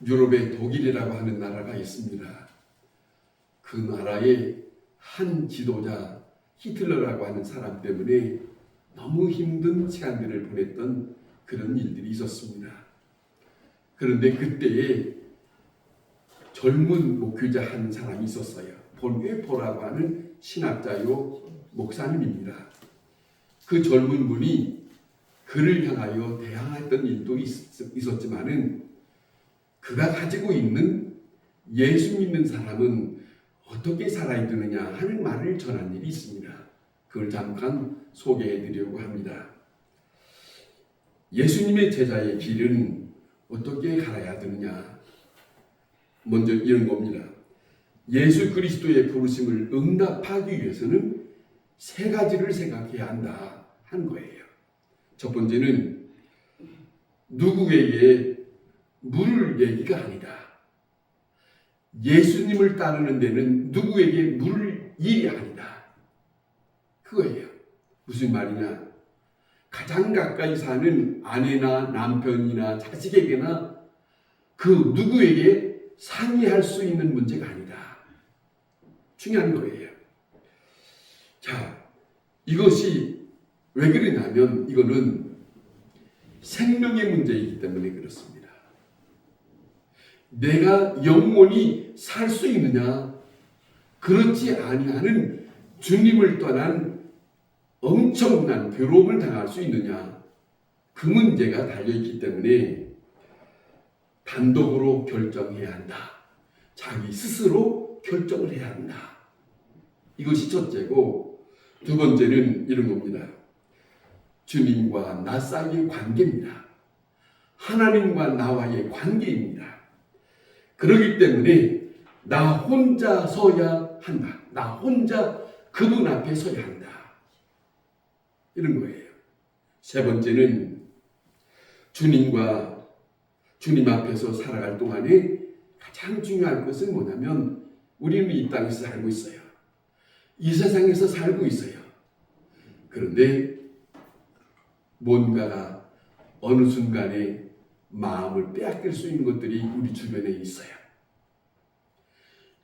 유럽의 독일이라고 하는 나라가 있습니다. 그 나라의 한 지도자 히틀러라고 하는 사람 때문에 너무 힘든 시간들을 보냈던 그런 일들이 있었습니다. 그런데 그때에 젊은 목회자 한 사람이 있었어요. 본 웨포라고 하는 신학자요 목사님입니다. 그 젊은 분이 그를 향하여 대항했던 일도 있었지만은 그가 가지고 있는 예수 믿는 사람은 어떻게 살아야 되느냐 하는 말을 전한 일이 있습니다. 그걸 잠깐 소개해 드리려고 합니다. 예수님의 제자의 길은 어떻게 갈아야 되느냐? 먼저 이런 겁니다. 예수 그리스도의 부르심을 응답하기 위해서는 세 가지를 생각해야 한다 한 거예요. 첫 번째는 누구에게 물을 얘기가 아니다. 예수님을 따르는 데는 누구에게 물을 일이 아니다. 그거예요. 무슨 말이냐? 가장 가까이 사는 아내나 남편이나 자식에게나 그 누구에게 상의할 수 있는 문제가 아니다. 중요한 거예요. 자, 이것이 왜 그러냐면 이거는 생명의 문제이기 때문에 그렇습니다. 내가 영원히 살 수 있느냐? 그렇지 아니하는 주님을 떠난 엄청난 괴로움을 당할 수 있느냐? 그 문제가 달려있기 때문에 단독으로 결정해야 한다. 자기 스스로 결정을 해야 한다. 이것이 첫째고, 두 번째는 이런 겁니다. 주님과 나 사이의 관계입니다. 하나님과 나와의 관계입니다. 그렇기 때문에 나 혼자 서야 한다. 나 혼자 그분 앞에 서야 한다. 이런 거예요. 세 번째는 주님 앞에서 살아갈 동안에 가장 중요한 것은 뭐냐면 우리는 이 땅에서 살고 있어요. 이 세상에서 살고 있어요. 그런데 뭔가가 어느 순간에 마음을 빼앗길 수 있는 것들이 우리 주변에 있어요.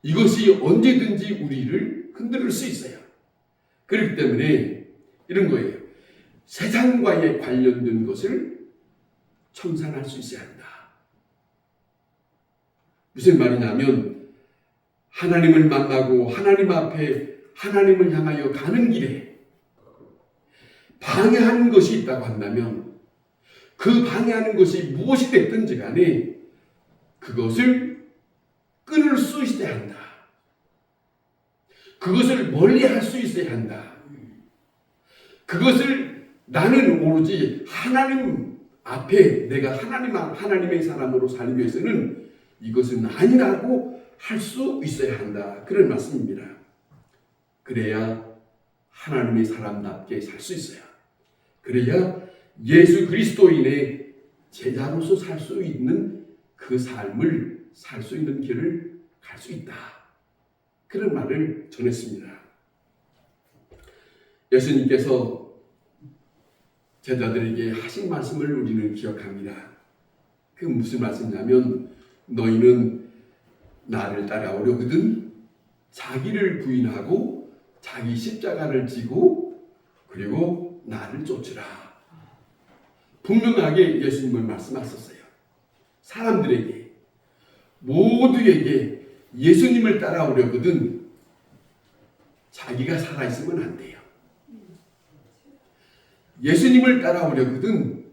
이것이 언제든지 우리를 흔들 수 있어요. 그렇기 때문에 이런 거예요. 세상과의 관련된 것을 청산할 수 있어야 한다. 무슨 말이냐면 하나님을 만나고 하나님 앞에 하나님을 향하여 가는 길에 방해하는 것이 있다고 한다면 그 방해하는 것이 무엇이 됐든지 간에 그것을 끊을 수 있어야 한다. 그것을 멀리 할 수 있어야 한다. 그것을 나는 오로지 하나님 앞에 내가 하나님의 사람으로 살기 위해서는 이것은 아니라고 할 수 있어야 한다. 그런 말씀입니다. 그래야 하나님의 사람답게 살 수 있어요. 그래야 예수 그리스도인의 제자로서 살 수 있는 그 삶을 살 수 있는 길을 갈 수 있다. 그런 말을 전했습니다. 예수님께서 제자들에게 하신 말씀을 우리는 기억합니다. 그 무슨 말씀이냐면 너희는 나를 따라오려거든 자기를 부인하고 자기 십자가를 지고 그리고 나를 쫓으라. 분명하게 예수님은 말씀하셨어요. 사람들에게 모두에게 예수님을 따라오려거든 자기가 살아있으면 안 돼요. 예수님을 따라오려거든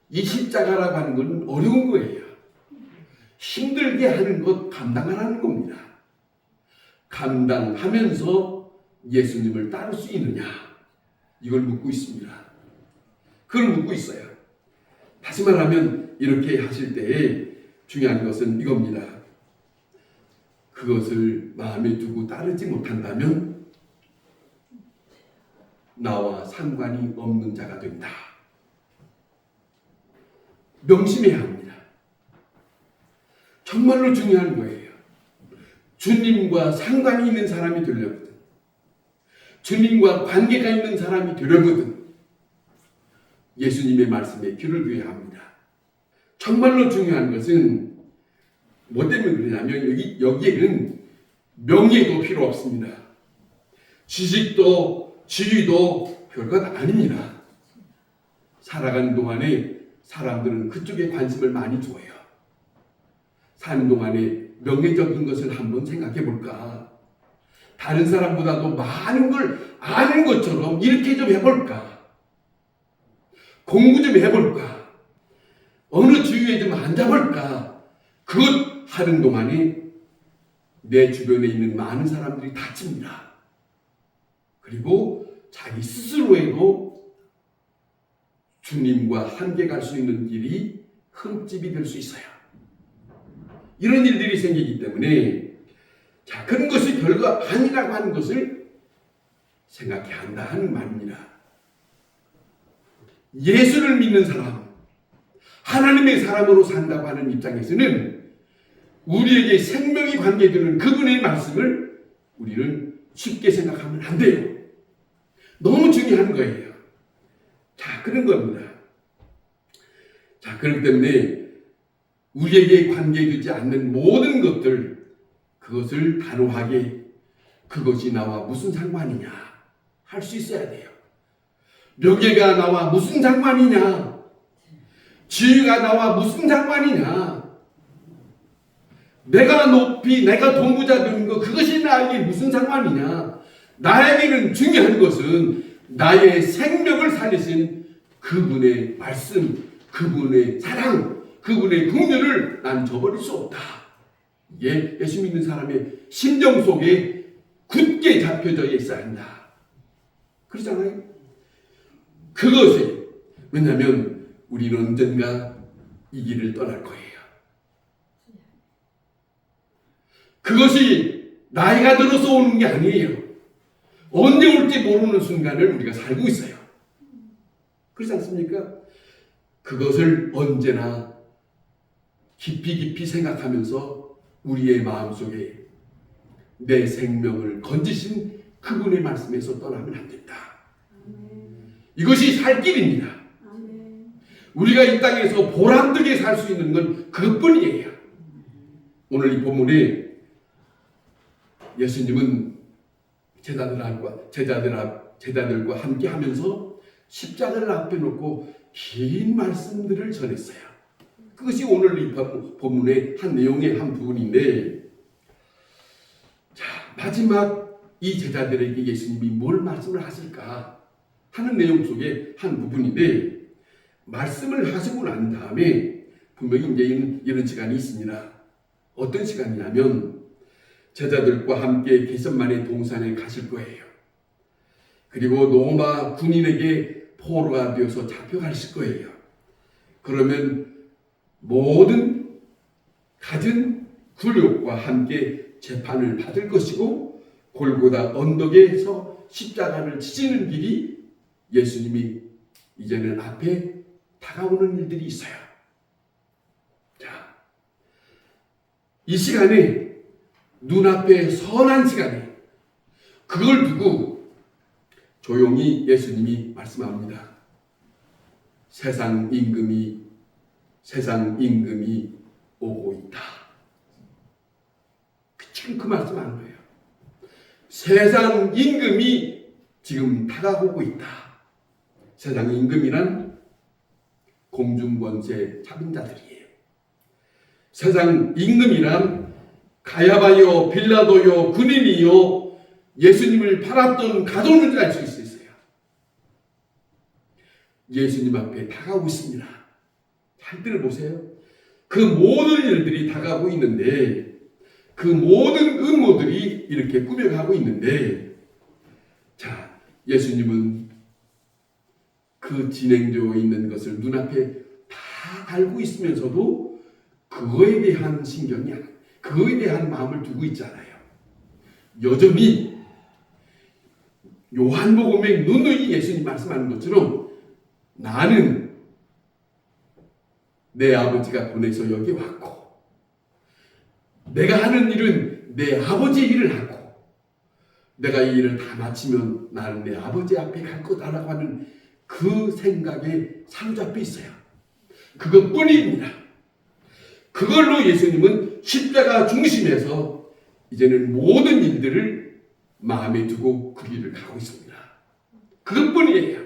이 십자가라고 하는 건 어려운 거예요. 힘들게 하는 것 감당하라는 겁니다. 감당하면서 예수님을 따를 수 있느냐 이걸 묻고 있습니다. 그걸 묻고 있어요. 다시 말하면 이렇게 하실 때에 중요한 것은 이겁니다. 그것을 마음에 두고 따르지 못한다면 나와 상관이 없는 자가 된다. 명심해야 합니다. 정말로 중요한 거예요. 주님과 상관이 있는 사람이 되려거든. 주님과 관계가 있는 사람이 되려거든. 예수님의 말씀에 귀를 기울여야 합니다. 정말로 중요한 것은 뭐 때문에 그러냐면 여기에는 명예도 필요 없습니다. 지식도 지위도 별것 아닙니다. 살아가는 동안에 사람들은 그쪽에 관심을 많이 줘요. 사는 동안에 명예적인 것을 한번 생각해 볼까? 다른 사람보다도 많은 걸 아는 것처럼 이렇게 좀 해볼까? 공부 좀 해볼까? 어느 주위에 좀 앉아볼까? 그것 하는 동안에 내 주변에 있는 많은 사람들이 다칩니다. 그리고 자기 스스로에도 주님과 함께 갈 수 있는 길이 흠집이 될 수 있어요. 이런 일들이 생기기 때문에 자, 그런 것이 별거 아니라고 하는 것을 생각해야 한다 하는 말입니다. 예수를 믿는 사람, 하나님의 사람으로 산다고 하는 입장에서는 우리에게 생명이 관계되는 그분의 말씀을 우리는 쉽게 생각하면 안 돼요. 너무 중요한 거예요. 자, 그런 겁니다. 자, 그렇기 때문에 우리에게 관계되지 않는 모든 것들, 그것을 단호하게 그것이 나와 무슨 상관이냐 할 수 있어야 돼요. 명예가 나와 무슨 상관이냐, 지위가 나와 무슨 상관이냐, 내가 높이 내가 동부자 되는 거 그것이 나에게 무슨 상관이냐. 나에게는 중요한 것은 나의 생명을 살리신 그분의 말씀, 그분의 사랑, 그분의 긍휼을 난 저버릴 수 없다. 이게 예수 믿는 사람의 심정 속에 굳게 잡혀져 있어야 한다. 그렇잖아요. 그것이 왜냐하면 우리는 언젠가 이 길을 떠날 거예요. 그것이 나이가 들어서 오는 게 아니에요. 언제 올지 모르는 순간을 우리가 살고 있어요. 그렇지 않습니까? 그것을 언제나 깊이 생각하면서 우리의 마음속에 내 생명을 건지신 그분의 말씀에서 떠나면 안 된다. 이것이 살 길입니다. 우리가 이 땅에서 보람되게 살 수 있는 건 그것뿐이에요. 오늘 이 본문에 예수님은 제자들과 함께 하면서 십자가를 앞에 놓고 긴 말씀들을 전했어요. 그것이 오늘 이 본문의 한 내용의 한 부분인데, 자, 마지막 이 제자들에게 예수님이 뭘 말씀을 하실까 하는 내용 속에 한 부분인데, 말씀을 하시고 난 다음에 분명히 이제 이런 시간이 있습니다. 어떤 시간이냐면 제자들과 함께 겟세마네 동산에 가실 거예요. 그리고 로마 군인에게 포로가 되어서 잡혀가실 거예요. 그러면 모든 갖은 굴욕과 함께 재판을 받을 것이고, 골고다 언덕에서 십자가를 지시는 길이 예수님이 이제는 앞에 다가오는 일들이 있어요. 자, 이 시간에 눈앞에 선한 시간에 그걸 두고 조용히 예수님이 말씀합니다. 세상 임금이 오고 있다. 지금 그 말씀하는 거예요. 세상 임금이 지금 다가오고 있다. 세상 임금이란 공중권세 잡은 자들이에요. 세상 임금이란 가야바요, 빌라도요, 군인이요, 예수님을 팔았던 가도는 알 수 있어요. 예수님 앞에 다가오고 있습니다. 잘 들어보세요. 그 모든 일들이 다가오고 있는데, 그 모든 음모들이 이렇게 꾸며가고 있는데, 자, 예수님은 그 진행되어 있는 것을 눈앞에 다 알고 있으면서도 그거에 대한 신경이 아니에요. 그거에 대한 마음을 두고 있잖아요. 여전히 요한복음에 누누이 예수님 말씀하는 것처럼 나는 내 아버지가 보내서 여기 왔고, 내가 하는 일은 내 아버지의 일을 하고, 내가 이 일을 다 마치면 나는 내 아버지 앞에 갈 거다라고 하는 그 생각에 사로잡혀 있어요. 그것뿐입니다. 그걸로 예수님은 십자가 중심에서 이제는 모든 일들을 마음에 두고 그 길을 가고 있습니다. 그것뿐이에요.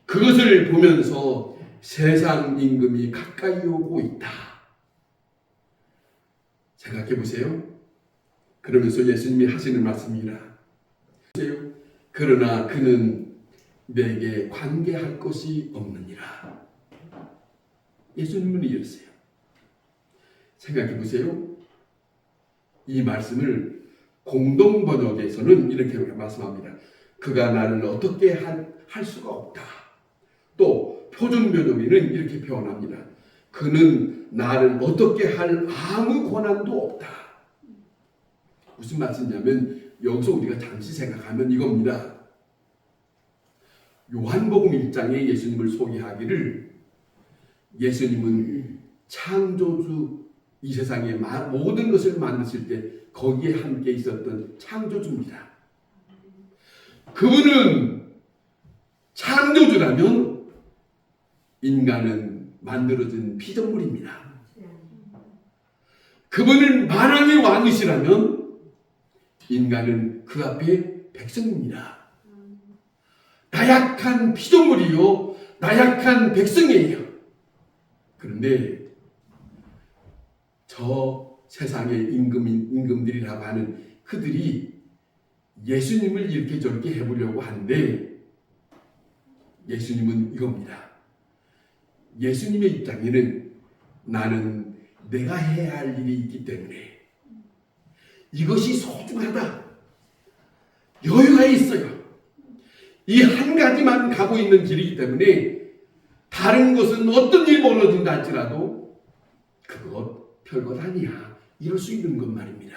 그것을 보면서 세상 임금이 가까이 오고 있다. 생각해 보세요. 그러면서 예수님이 하시는 말씀이라. 그러나 그는 내게 관계할 것이 없느니라. 예수님은 이랬어요. 생각해 보세요. 이 말씀을 공동 번역에서는 이렇게 말씀합니다. 그가 나를 어떻게 할 수가 없다. 또 표준 번역에는 이렇게 표현합니다. 그는 나를 어떻게 할 아무 권한도 없다. 무슨 말씀이냐면 여기서 우리가 잠시 생각하면 이겁니다. 요한복음 1장에 예수님을 소개하기를 예수님은 창조주, 이 세상의 모든 것을 만드실 때 거기에 함께 있었던 창조주입니다. 그분은 창조주라면 인간은 만들어진 피조물입니다. 그분은 만왕의 왕이시라면 인간은 그 앞에 백성입니다. 나약한 피조물이요, 나약한 백성이에요. 그런데 저 세상의 임금들이라고 하는 그들이 예수님을 이렇게 저렇게 해보려고 하는데 예수님은 이겁니다. 예수님의 입장에는 나는 내가 해야 할 일이 있기 때문에 이것이 소중하다. 여유가 있어요. 이 한 가지만 가고 있는 길이기 때문에 다른 것은 어떤 일이 벌어진다 할지라도 그것 별것 아니야. 이럴 수 있는 것 말입니다.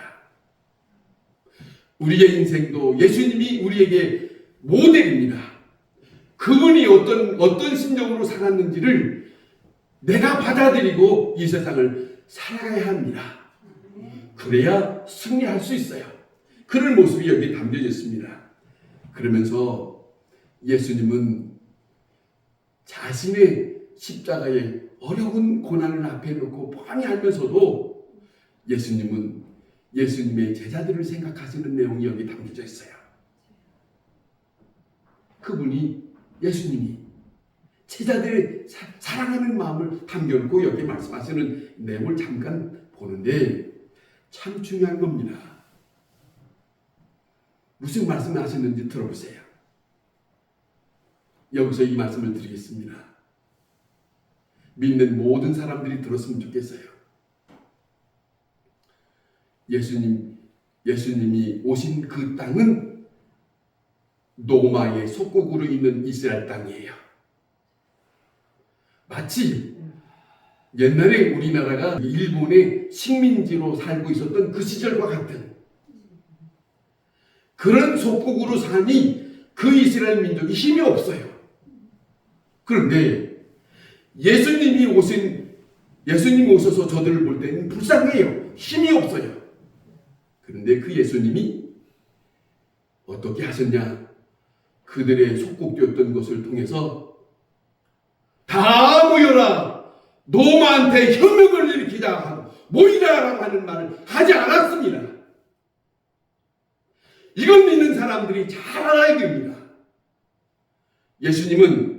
우리의 인생도 예수님이 우리에게 모델입니다. 그분이 어떤 심정으로 살았는지를 내가 받아들이고 이 세상을 살아가야 합니다. 그래야 승리할 수 있어요. 그런 모습이 여기에 담겨져 있습니다. 그러면서 예수님은 자신의 십자가의 어려운 고난을 앞에 놓고 뻔히 알면서도 예수님은 예수님의 제자들을 생각하시는 내용이 여기 담겨져 있어요. 그분이 예수님이 제자들의 사랑하는 마음을 담겨놓고 여기 말씀하시는 내용을 잠깐 보는데 참 중요한 겁니다. 무슨 말씀을 하시는지 들어보세요. 여기서 이 말씀을 드리겠습니다. 믿는 모든 사람들이 들었으면 좋겠어요. 예수님이 오신 그 땅은 로마의 속국으로 있는 이스라엘 땅이에요. 마치 옛날에 우리나라가 일본의 식민지로 살고 있었던 그 시절과 같은 그런 속국으로 사니 그 이스라엘 민족이 힘이 없어요. 그런데 예수님이 오셔서 저들을 볼 때는 불쌍해요. 힘이 없어요. 그런데 그 예수님이 어떻게 하셨냐? 그들의 속국되었던 것을 통해서 다 모여라! 로마한테 혁명을 일으키자 하고 모이라라고 하는 말을 하지 않았습니다. 이걸 믿는 사람들이 잘 알아야 됩니다. 예수님은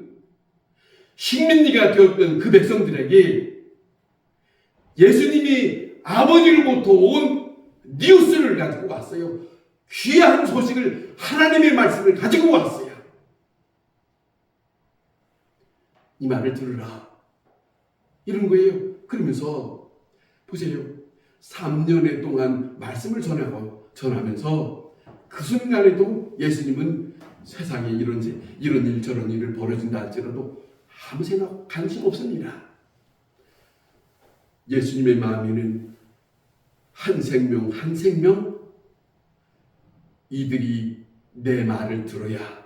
식민지가 되었던 그 백성들에게 예수님이 아버지로부터 온 뉴스를 가지고 왔어요. 귀한 소식을, 하나님의 말씀을 가지고 왔어요. 이 말을 들으라. 이런 거예요. 그러면서 보세요. 3년의 동안 말씀을 전하면서 그 순간에도 예수님은 세상에 이런 일 저런 일을 벌어진다 할지라도 아무 생각, 관심 없습니다. 예수님의 마음에는 한 생명 한 생명 이들이 내 말을 들어야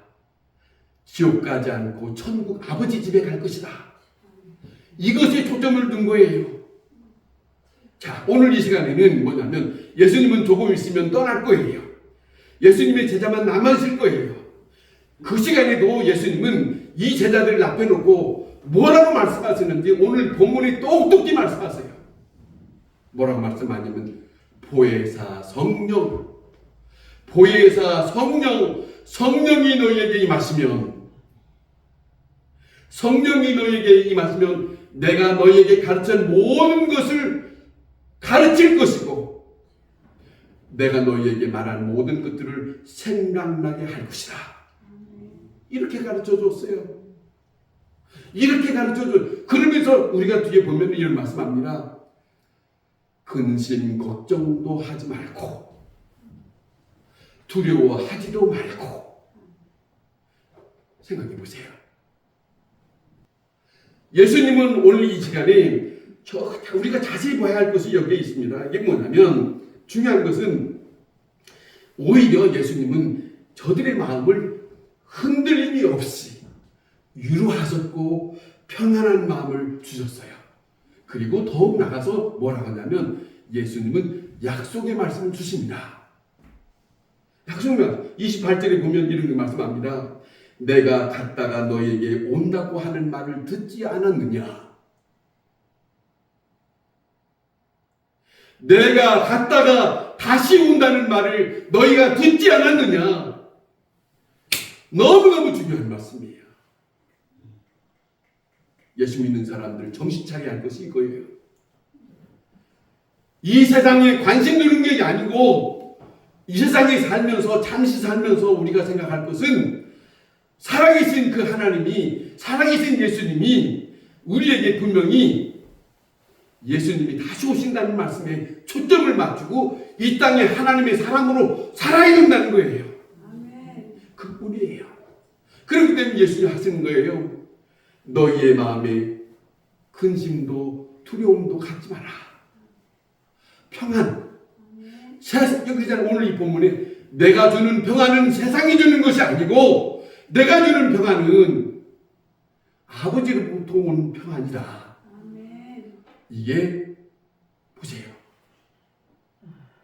지옥 가지 않고 천국 아버지 집에 갈 것이다. 이것에 초점을 둔 거예요. 자, 오늘 이 시간에는 뭐냐면 예수님은 조금 있으면 떠날 거예요. 예수님의 제자만 남아있을 거예요. 그 시간에도 예수님은 이 제자들을 앞에 놓고 뭐라고 말씀하시는지 오늘 본문이 똑똑히 말씀하세요. 뭐라고 말씀하냐면 보혜사 성령, 보혜사 성령, 성령이 너희에게 임하시면, 성령이 너희에게 임하시면 내가 너희에게 가르친 모든 것을 가르칠 것이고 내가 너희에게 말한 모든 것들을 생각나게 할 것이다. 이렇게 가르쳐 줬어요. 이렇게 가르쳐 줘. 그러면서 우리가 뒤에 보면 이런 말씀합니다. 근심 걱정도 하지 말고 두려워하지도 말고. 생각해 보세요. 예수님은 오늘 이 시간에 우리가 자세히 봐야 할 것이 여기에 있습니다. 이게 뭐냐면 중요한 것은 오히려 예수님은 저들의 마음을 흔들림이 없이 위로하셨고 평안한 마음을 주셨어요. 그리고 더욱 나가서 뭐라고 하냐면 예수님은 약속의 말씀을 주십니다. 약속의 말씀 28절에 보면 이런 말씀합니다. 내가 갔다가 너에게 온다고 하는 말을 듣지 않았느냐? 내가 갔다가 다시 온다는 말을 너희가 듣지 않았느냐? 너무너무 중요한 말씀이에요. 예수 믿는 사람들 정신 차려야 할 것이 이거예요. 이 세상에 관심 두는 게 아니고 이 세상에 살면서 잠시 살면서 우리가 생각할 것은 살아계신 그 하나님이, 살아계신 예수님이 우리에게 분명히 예수님이 다시 오신다는 말씀에 초점을 맞추고 이 땅에 하나님의 사람으로 살아야 된다는 거예요. 그뿐이에요. 그렇기 때문에 예수님이 하시는 거예요. 너희의 마음에 근심도 두려움도 갖지 마라. 평안. 여기잖아요. 오늘 이 본문에 내가 주는 평안은 세상이 주는 것이 아니고 내가 주는 평안은 아버지로부터 온 평안이다. 이게 보세요.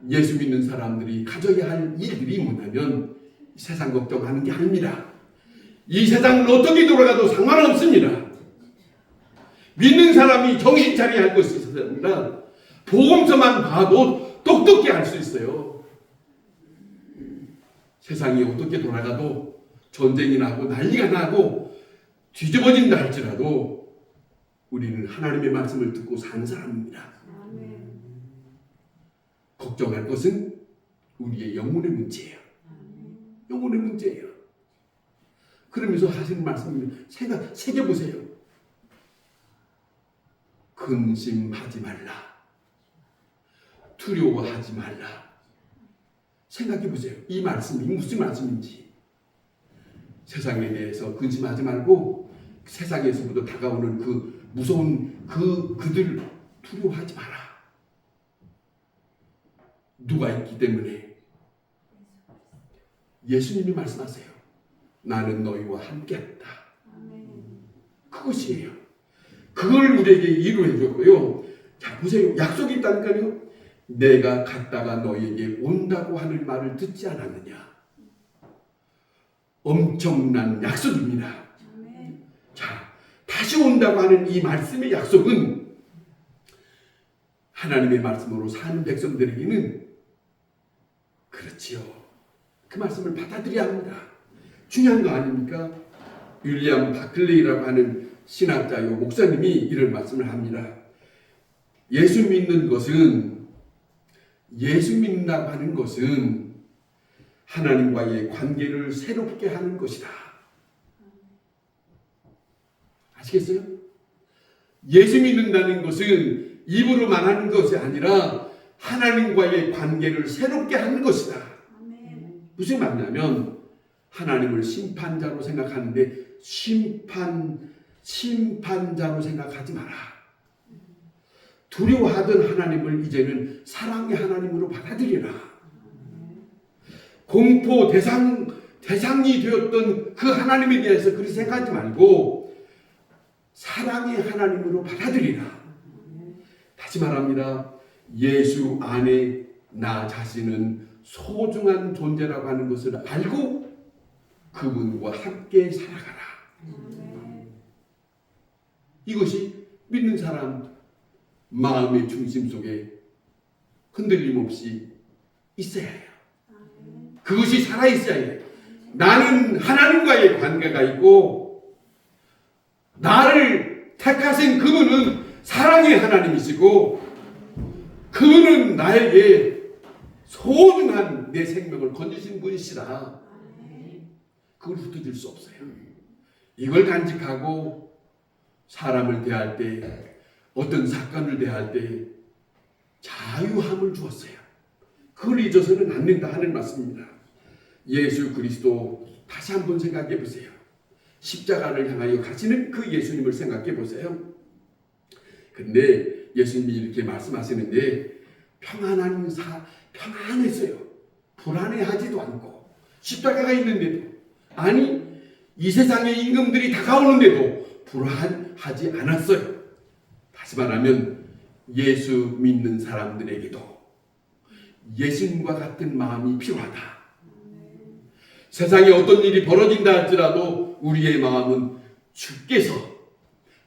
예수 믿는 사람들이 가져야 할 일들이 뭐냐면 세상 걱정하는 게 아닙니다. 이 세상은 어떻게 돌아가도 상관없습니다. 믿는 사람이 정신 차려야 할 것이 있습니다. 복음서만 봐도 똑똑히 알 수 있어요. 세상이 어떻게 돌아가도 전쟁이 나고 난리가 나고 뒤집어진다 할지라도 우리는 하나님의 말씀을 듣고 사는 사람입니다. 걱정할 것은 우리의 영혼의 문제예요. 영혼의 문제예요. 그러면서 하시는 말씀을 새겨보세요. 근심하지 말라. 두려워하지 말라. 생각해보세요. 이 말씀이 무슨 말씀인지. 세상에 대해서 근심하지 말고 세상에서부터 다가오는 그 무서운 그들 두려워하지 마라. 누가 있기 때문에? 예수님이 말씀하세요. 나는 너희와 함께한다. 그것이에요. 그걸 우리에게 이루어해 줬고요. 자, 보세요. 약속이 있다니까요. 내가 갔다가 너희에게 온다고 하는 말을 듣지 않았느냐. 엄청난 약속입니다. 자, 다시 온다고 하는 이 말씀의 약속은 하나님의 말씀으로 사는 백성들에게는 그렇지요. 그 말씀을 받아들여야 합니다. 중요한 거 아닙니까? 윌리엄 바클레이라고 하는 신학자요 목사님이 이런 말씀을 합니다. 예수 믿는다고 하는 것은 하나님과의 관계를 새롭게 하는 것이다. 아시겠어요? 예수 믿는다는 것은 입으로 말하는 것이 아니라 하나님과의 관계를 새롭게 하는 것이다. 무슨 말이냐면 하나님을 심판자로 생각하는데 심판자로 생각하지 마라. 두려워하던 하나님을 이제는 사랑의 하나님으로 받아들이라. 공포 대상이 되었던 그 하나님에 대해서 그렇게 생각하지 말고 사랑의 하나님으로 받아들이라. 다시 말합니다. 예수 안에 나 자신은 소중한 존재라고 하는 것을 알고 그분과 함께 살아가라. 이것이 믿는 사람 마음의 중심 속에 흔들림 없이 있어야 해요. 그것이 살아있어야 해요. 나는 하나님과의 관계가 있고 나를 택하신 그분은 사랑의 하나님이시고 그분은 나에게 소중한 내 생명을 건지신 분이시라. 그걸 흩어질 수 없어요. 이걸 간직하고 사람을 대할 때 어떤 사건을 대할 때 자유함을 주었어요. 그걸 잊어서는 안 된다 하는 말씀입니다. 예수 그리스도 다시 한번 생각해 보세요. 십자가를 향하여 가시는 그 예수님을 생각해 보세요. 근데 예수님이 이렇게 말씀하시는데 평안했어요. 불안해하지도 않고 십자가가 있는데도 아니 이 세상의 임금들이 다가오는데도 불안하지 않았어요. 다시 말하면 예수 믿는 사람들에게도 예수님과 같은 마음이 필요하다. 세상에 어떤 일이 벌어진다 할지라도 우리의 마음은 주께서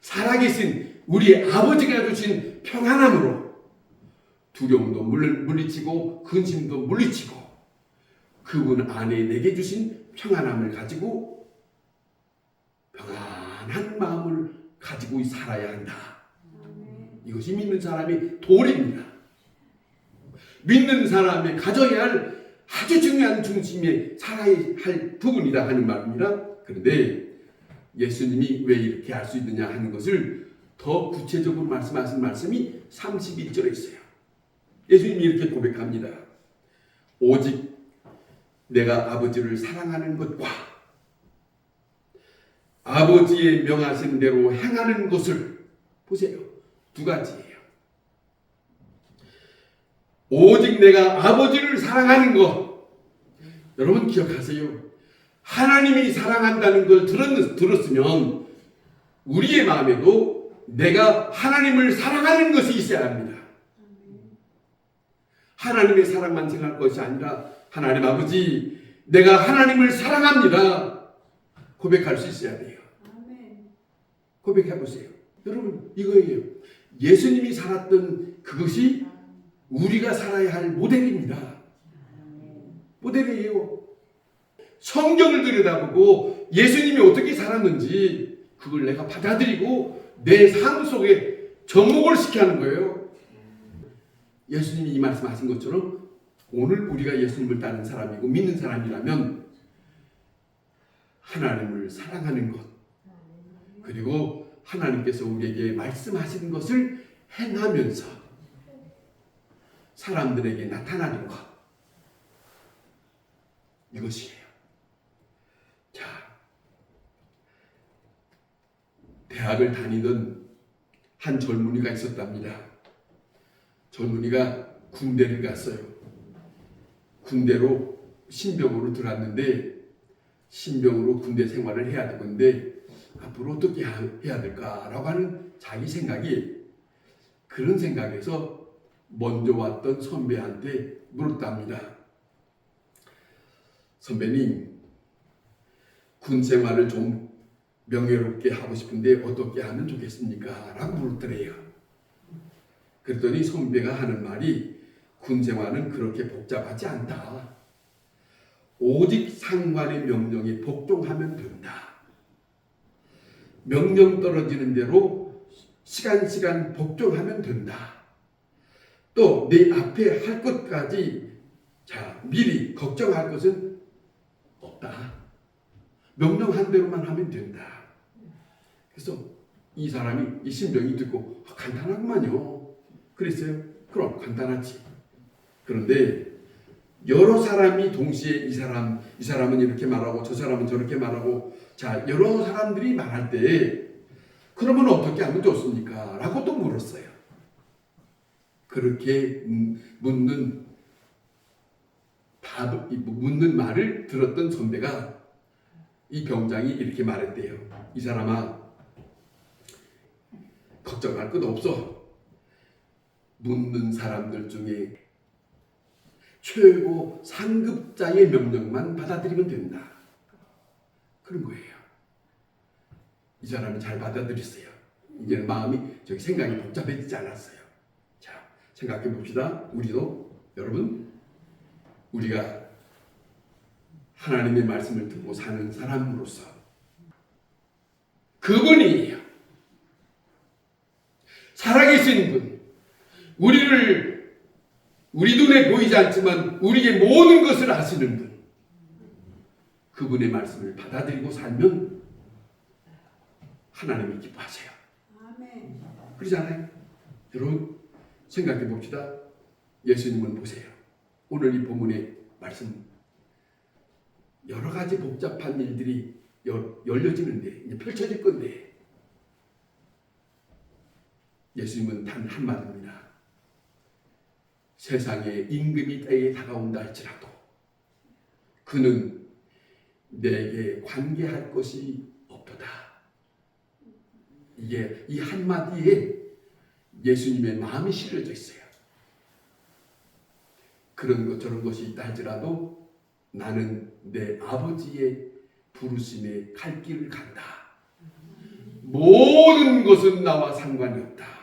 살아계신 우리의 아버지가 주신 평안함으로 두려움도 물리치고 근심도 물리치고 그분 안에 내게 주신 평안함을 가지고 평안한 마음을 가지고 살아야 한다. 이것이 믿는 사람의 도리입니다. 믿는 사람이 가져야 할 아주 중요한 중심에 살아야 할 부분이다 하는 말입니다. 그런데 예수님이 왜 이렇게 할 수 있느냐 하는 것을 더 구체적으로 말씀하신 말씀이 31절에 있어요. 예수님이 이렇게 고백합니다. 오직 내가 아버지를 사랑하는 것과 아버지의 명하신 대로 행하는 것을 보세요. 두 가지예요. 오직 내가 아버지를 사랑하는 것. 여러분 기억하세요. 하나님이 사랑한다는 걸 들었으면 우리의 마음에도 내가 하나님을 사랑하는 것이 있어야 합니다. 하나님의 사랑만 생각할 것이 아니라 하나님 아버지 내가 하나님을 사랑합니다. 고백할 수 있어야 돼요. 고백해 보세요. 여러분 이거예요. 예수님이 살았던 그것이 우리가 살아야 할 모델입니다. 모델이에요. 성경을 들여다보고 예수님이 어떻게 살았는지 그걸 내가 받아들이고 내 삶 속에 접목을 시켜야 하는 거예요. 예수님이 이 말씀하신 것처럼 오늘 우리가 예수님을 따르는 사람이고 믿는 사람이라면 하나님을 사랑하는 것 그리고 하나님께서 우리에게 말씀하시는 것을 행하면서 사람들에게 나타나는 것 이것이에요. 자, 대학을 다니던 한 젊은이가 있었답니다. 젊은이가 군대를 갔어요. 군대로 신병으로 들어왔는데 신병으로 군대 생활을 해야 되는데 앞으로 어떻게 해야 될까라고 하는 자기 생각이 그런 생각에서 먼저 왔던 선배한테 물었답니다. 선배님, 군 생활을 좀 명예롭게 하고 싶은데 어떻게 하면 좋겠습니까? 라고 물었더래요. 그랬더니 선배가 하는 말이 군 생활은 그렇게 복잡하지 않다. 오직 상관의 명령에 복종하면 된다. 명령 떨어지는 대로 시간 복종하면 된다. 또 내 앞에 할 것까지 미리 걱정할 것은 없다. 명령한 대로만 하면 된다. 그래서 이 사람이 이 신병이 듣고 간단하구만요. 그랬어요. 그럼 간단하지. 그런데 여러 사람이 동시에 이 사람은 이렇게 말하고 저 사람은 저렇게 말하고 여러 사람들이 말할 때 그러면 어떻게 하면 좋습니까? 라고 또 물었어요. 그렇게 묻는 말을 들었던 선배가 이 병장이 이렇게 말했대요. 이 사람아, 걱정할 것 없어. 묻는 사람들 중에 최고 상급자의 명령만 받아들이면 된다. 그런 거예요. 이 사람은 잘 받아들였어요. 이제는 마음이 저기 생각이 복잡해지지 않았어요. 자, 생각해 봅시다. 우리도 여러분 우리가 하나님의 말씀을 듣고 사는 사람으로서 그분이 살아계신 분, 우리 눈에 보이지 않지만 우리의 모든 것을 아시는 분, 그분의 말씀을 받아들이고 살면 하나님이 기뻐하세요. 아멘. 그러잖아요. 여러분 생각해 봅시다. 예수님은 보세요. 오늘 이 본문의 말씀 여러 가지 복잡한 일들이 열려지는데 이제 펼쳐질 건데 예수님은 단 한마디입니다. 세상에 임금이 때에 다가온다 할지라도 그는 내게 관계할 것이 없도다. 이게 이 한마디에 예수님의 마음이 실려져 있어요. 그런 것 저런 것이 있다 할지라도 나는 내 아버지의 부르심에 갈 길을 간다. 모든 것은 나와 상관이 없다.